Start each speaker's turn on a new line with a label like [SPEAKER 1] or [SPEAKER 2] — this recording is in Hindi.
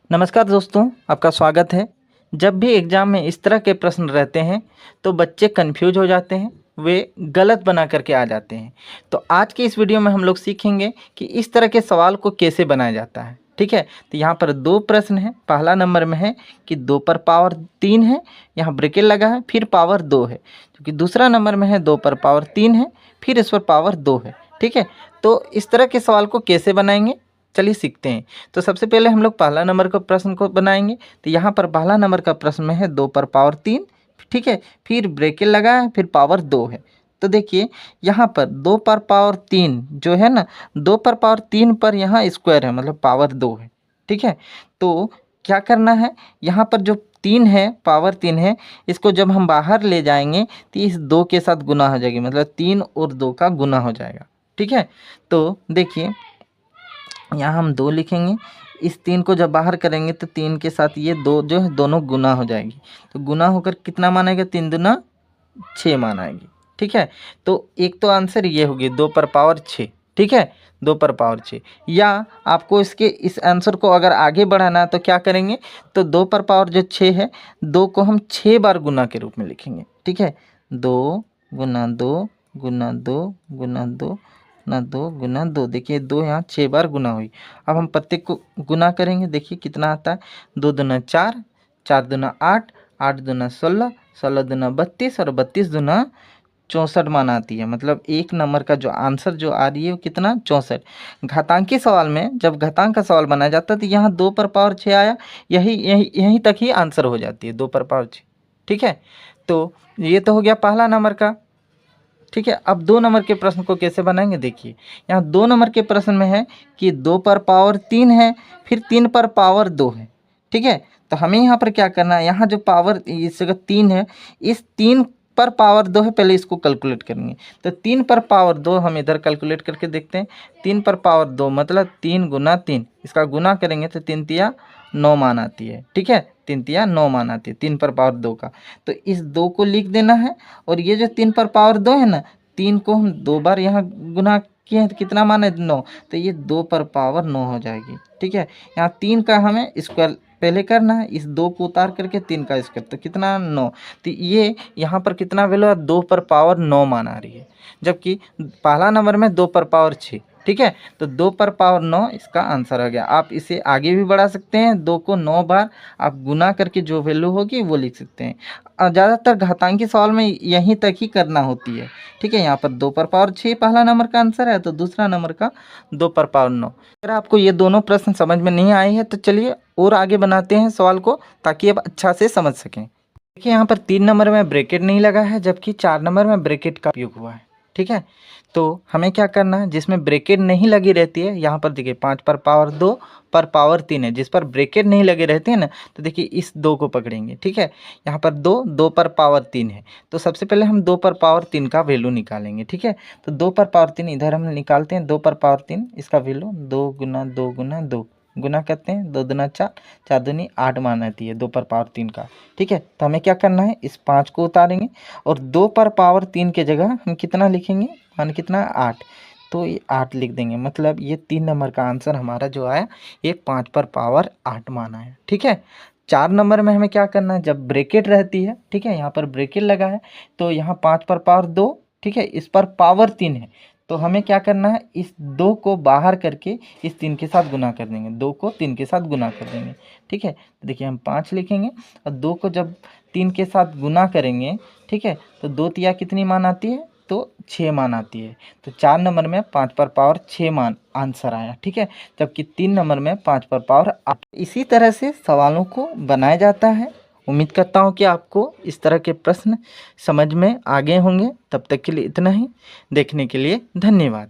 [SPEAKER 1] नमस्कार दोस्तों, आपका स्वागत है। जब भी एग्ज़ाम में इस तरह के प्रश्न रहते हैं तो बच्चे कन्फ्यूज हो जाते हैं, वे गलत बना करके आ जाते हैं। तो आज के इस वीडियो में हम लोग सीखेंगे कि इस तरह के सवाल को कैसे बनाया जाता है। ठीक है, तो यहाँ पर दो प्रश्न हैं। पहला नंबर में है कि 2 पर पावर 3 है, यहाँ ब्रैकेट लगा है, फिर पावर 2 है। क्योंकि दूसरा नंबर में है 2 पर पावर 3 है, फिर इस पर पावर 2 है। ठीक है, तो इस तरह के सवाल को कैसे बनाएंगे, चलिए सीखते हैं। तो सबसे पहले हम लोग पहला नंबर का प्रश्न को बनाएंगे। तो यहाँ पर पहला नंबर का प्रश्न में है 2 पर पावर 3, ठीक है, फिर ब्रैकेट लगा है, फिर पावर 2 है। तो देखिए यहाँ पर 2 पर पावर 3 जो है ना, 2 पर पावर 3 पर यहाँ स्क्वायर है, मतलब पावर 2 है। ठीक है, तो क्या करना है, यहाँ पर जो 3 है, पावर 3 है, इसको जब हम बाहर ले जाएंगे तो इस 2 के साथ गुना हो जाएगी, मतलब 3 और 2 का गुना हो जाएगा। ठीक है, तो देखिए यहाँ हम 2 लिखेंगे, इस 3 को जब बाहर करेंगे तो 3 के साथ ये 2 जो है दोनों गुना हो जाएगी। तो गुना होकर कितना मान आएगा, 3 दूना 6 मान आएगी। ठीक है, तो एक तो आंसर ये होगी 2 पर पावर 6। ठीक है, 2 पर पावर 6। या आपको इसके इस आंसर को अगर आगे बढ़ाना है तो क्या करेंगे, तो 2 पर पावर जो 6 है, 2 को हम 6 बार गुना के रूप में लिखेंगे। ठीक है, 2 गुना 2 गुना 2 गुना 2 ना 2 गुना 2, देखिए 2 यहाँ 6 बार गुना हुई। अब हम प्रत्येक को गुना करेंगे, देखिए कितना आता है, 2 दूना 4, 4 दूना 8, 8 दूना 16, 16 दूना 32 और 32 दूना 64 मान आती है। मतलब एक नंबर का जो आंसर जो आ रही है वो कितना, 64। घातांकी सवाल में जब घातांक का सवाल बनाया जाता है तो यहाँ 2 पर पावर 6 आया, यहीं तक ही आंसर हो जाती है, 2 पर पावर 6। ठीक है, तो ये तो हो गया पहला नंबर का। ठीक है, अब 2 नंबर के प्रश्न को कैसे बनाएंगे, देखिए यहाँ 2 नंबर के प्रश्न में है कि 2 पर पावर 3 है, फिर 3 पर पावर 2 है। ठीक है, तो हमें यहाँ पर क्या करना है, यहाँ जो पावर इस जगह 3 है, इस 3 पर पावर 2 है, पहले इसको कैलकुलेट करेंगे। तो 3 पर पावर 2 हम इधर कैलकुलेट करके देखते हैं। 3 पर पावर 2 मतलब 3 गुना 3, इसका गुना करेंगे तो 3 तिया 9 मान आती है। ठीक है, 3 तिया 9 मान आती है 3 पर पावर 2 का। तो इस 2 को लिख देना है, और ये जो 3 पर पावर 2 है ना, 3 को हम 2 बार यहाँ गुना किए हैं तो कितना मान है, 9। तो ये 2 पर पावर 9 हो जाएगी। ठीक है, यहाँ 3 का हमें स्क्वायर पहले करना है, इस 2 को उतार करके 3 का स्क्वायर, तो कितना 9। तो ये यहाँ पर कितना वैल्यू है, 2 पर पावर 9 मान आ रही है, जबकि पहला नंबर में 2 पर पावर 6। ठीक है, तो 2 पर पावर 9 इसका आंसर आ गया। आप इसे आगे भी बढ़ा सकते हैं, 2 को 9 बार आप गुना करके जो वैल्यू होगी वो लिख सकते हैं। ज़्यादातर घातांकी सवाल में यहीं तक ही करना होती है। ठीक है, यहाँ पर 2 पर पावर 6 पहला नंबर का आंसर है, तो दूसरा नंबर का 2 पर पावर 9। अगर आपको ये दोनों प्रश्न समझ में नहीं आए हैं तो चलिए और आगे बनाते हैं सवाल को, ताकि आप अच्छा से समझ सकें। देखिए यहाँ पर 3 नंबर में ब्रैकेट नहीं लगा है, जबकि 4 नंबर में ब्रैकेट का उपयोग हुआ है। ठीक है, तो हमें क्या करना है, जिसमें ब्रैकेट नहीं लगी रहती है, यहाँ पर देखिए 5 पर पावर 2 पर पावर 3 है, जिस पर ब्रैकेट नहीं लगे रहते हैं ना, तो देखिए इस 2 को पकड़ेंगे। ठीक है, यहाँ पर 2 पर पावर 3 है, तो सबसे पहले हम 2 पर पावर 3 का वैल्यू निकालेंगे। ठीक है, तो 2 पर पावर 3 इधर हम निकालते हैं, 2 पर पावर 3 इसका वैल्यू 2 गुना 2 गुना 2 गुना करते हैं, 2 दूना 4, 4 दूनी 8 मान आती है 2 पर पावर 3 का। ठीक है, तो हमें क्या करना है, इस 5 को उतारेंगे और 2 पर पावर 3 के जगह हम कितना लिखेंगे, मान कितना 8, तो ये 8 लिख देंगे। मतलब ये 3 नंबर का आंसर हमारा जो आया ये 5 पर पावर 8 मान आया। ठीक है, 4 नंबर में हमें क्या करना है, जब ब्रैकेट रहती है, ठीक है, यहाँ पर ब्रैकेट लगा है, तो यहाँ 5 पर पावर 2, ठीक है, इस पर पावर 3 है, तो हमें क्या करना है, इस 2 को बाहर करके इस 3 के साथ गुना कर देंगे, 2 को 3 के साथ गुना कर देंगे। ठीक है, तो देखिए हम 5 लिखेंगे और 2 को जब 3 के साथ गुना करेंगे, ठीक है, तो 2 तिया कितनी मान आती है, तो 6 मान आती है। तो 4 नंबर में 5 पर पावर 6 मान आंसर आया। ठीक है, जबकि 3 नंबर में 5 पर पावर 8। इसी तरह से सवालों को बनाया जाता है। उम्मीद करता हूँ कि आपको इस तरह के प्रश्न समझ में आ गए होंगे। तब तक के लिए इतना ही। देखने के लिए धन्यवाद।